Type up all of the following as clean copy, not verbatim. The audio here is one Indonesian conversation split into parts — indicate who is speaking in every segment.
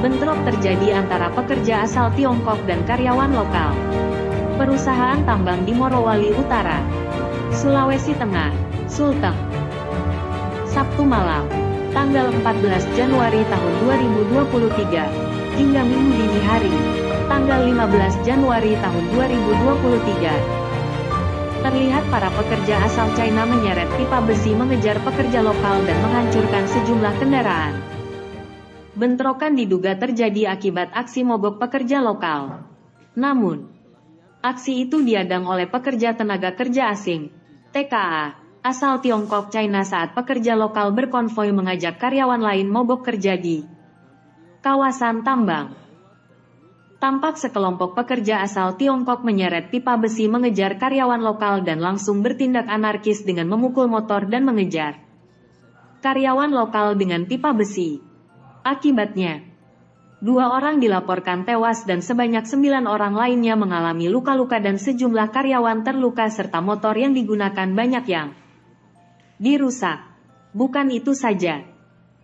Speaker 1: Bentrok terjadi antara pekerja asal Tiongkok dan karyawan lokal. Perusahaan tambang di Morowali Utara, Sulawesi Tengah, Sulteng. Sabtu malam, tanggal 14 Januari tahun 2023, hingga Minggu dini hari, tanggal 15 Januari tahun 2023. Terlihat para pekerja asal China menyeret pipa besi mengejar pekerja lokal dan menghancurkan sejumlah kendaraan. Bentrokan diduga terjadi akibat aksi mogok pekerja lokal. Namun, aksi itu diadang oleh pekerja tenaga kerja asing, TKA, asal Tiongkok China saat pekerja lokal berkonvoi mengajak karyawan lain mogok kerja di kawasan tambang. Tampak sekelompok pekerja asal Tiongkok menyeret pipa besi mengejar karyawan lokal dan langsung bertindak anarkis dengan memukul motor dan mengejar karyawan lokal dengan pipa besi. Akibatnya, 2 orang dilaporkan tewas dan sebanyak 9 orang lainnya mengalami luka-luka dan sejumlah karyawan terluka serta motor yang digunakan banyak yang dirusak. Bukan itu saja,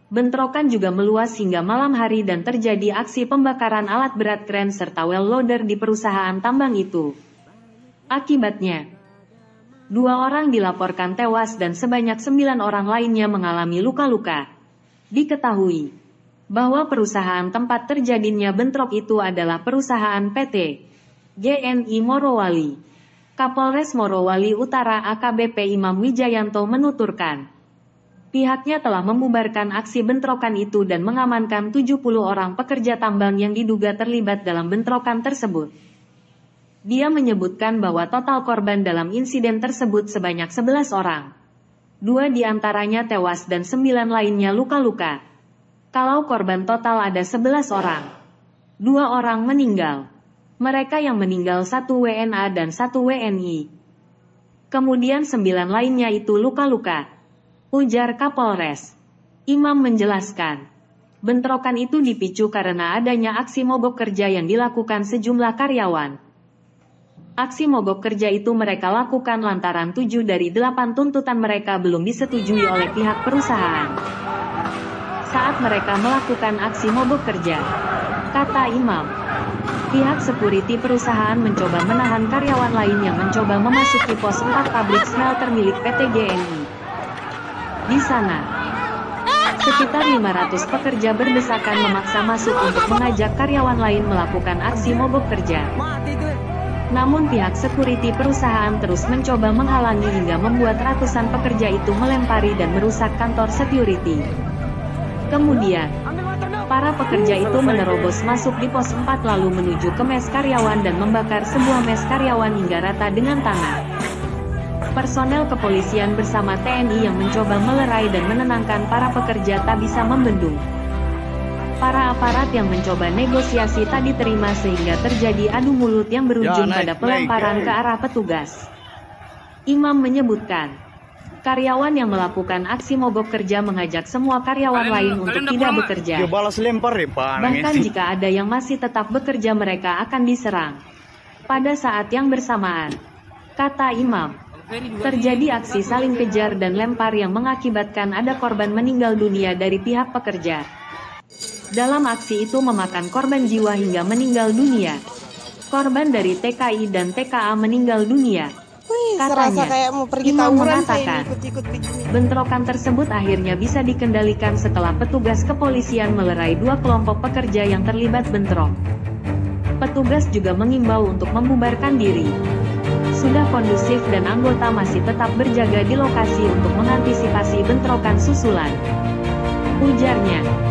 Speaker 1: bentrokan juga meluas hingga malam hari dan terjadi aksi pembakaran alat berat kren serta well loader di perusahaan tambang itu. Akibatnya, 2 orang dilaporkan tewas dan sebanyak 9 orang lainnya mengalami luka-luka. Diketahui bahwa perusahaan tempat terjadinya bentrok itu adalah perusahaan PT GNI Morowali. Kapolres Morowali Utara AKBP Imam Wijayanto menuturkan, pihaknya telah membubarkan aksi bentrokan itu dan mengamankan 70 orang pekerja tambang yang diduga terlibat dalam bentrokan tersebut. Dia menyebutkan bahwa total korban dalam insiden tersebut sebanyak 11 orang. 2 diantaranya tewas dan 9 lainnya luka-luka. Kalau korban total ada 11 orang, 2 orang meninggal. Mereka yang meninggal 1 WNA dan 1 WNI. Kemudian 9 lainnya itu luka-luka, ujar Kapolres. Imam menjelaskan, bentrokan itu dipicu karena adanya aksi mogok kerja yang dilakukan sejumlah karyawan. Aksi mogok kerja itu mereka lakukan lantaran 7 dari 8 tuntutan mereka belum disetujui oleh pihak perusahaan saat mereka melakukan aksi mogok kerja, kata Imam. Pihak security perusahaan mencoba menahan karyawan lain yang mencoba memasuki pos 4 pabrik smelter milik PT GNI. Di sana, sekitar 500 pekerja berdesakan memaksa masuk untuk mengajak karyawan lain melakukan aksi mogok kerja. Namun pihak security perusahaan terus mencoba menghalangi hingga membuat ratusan pekerja itu melempari dan merusak kantor security. Kemudian, para pekerja itu menerobos masuk di pos 4 lalu menuju ke mes karyawan dan membakar sebuah mes karyawan hingga rata dengan tanah. Personel kepolisian bersama TNI yang mencoba melerai dan menenangkan para pekerja tak bisa membendung. Para aparat yang mencoba negosiasi tak diterima sehingga terjadi adu mulut yang berujung pada pelemparan ke arah petugas. Imam menyebutkan, karyawan yang melakukan aksi mogok kerja mengajak semua karyawan lain untuk tidak bekerja. Bahkan jika ada yang masih tetap bekerja mereka akan diserang. Pada saat yang bersamaan, kata Imam, terjadi aksi saling kejar dan lempar yang mengakibatkan ada korban meninggal dunia dari pihak pekerja. Dalam aksi itu memakan korban jiwa hingga meninggal dunia. Korban dari TKI dan TKA meninggal dunia. Katanya, kayak mau pergi Imam mengatakan, bentrokan tersebut akhirnya bisa dikendalikan setelah petugas kepolisian melerai 2 kelompok pekerja yang terlibat bentrok. Petugas juga mengimbau untuk membubarkan diri. Sudah kondusif dan anggota masih tetap berjaga di lokasi untuk mengantisipasi bentrokan susulan, ujarnya.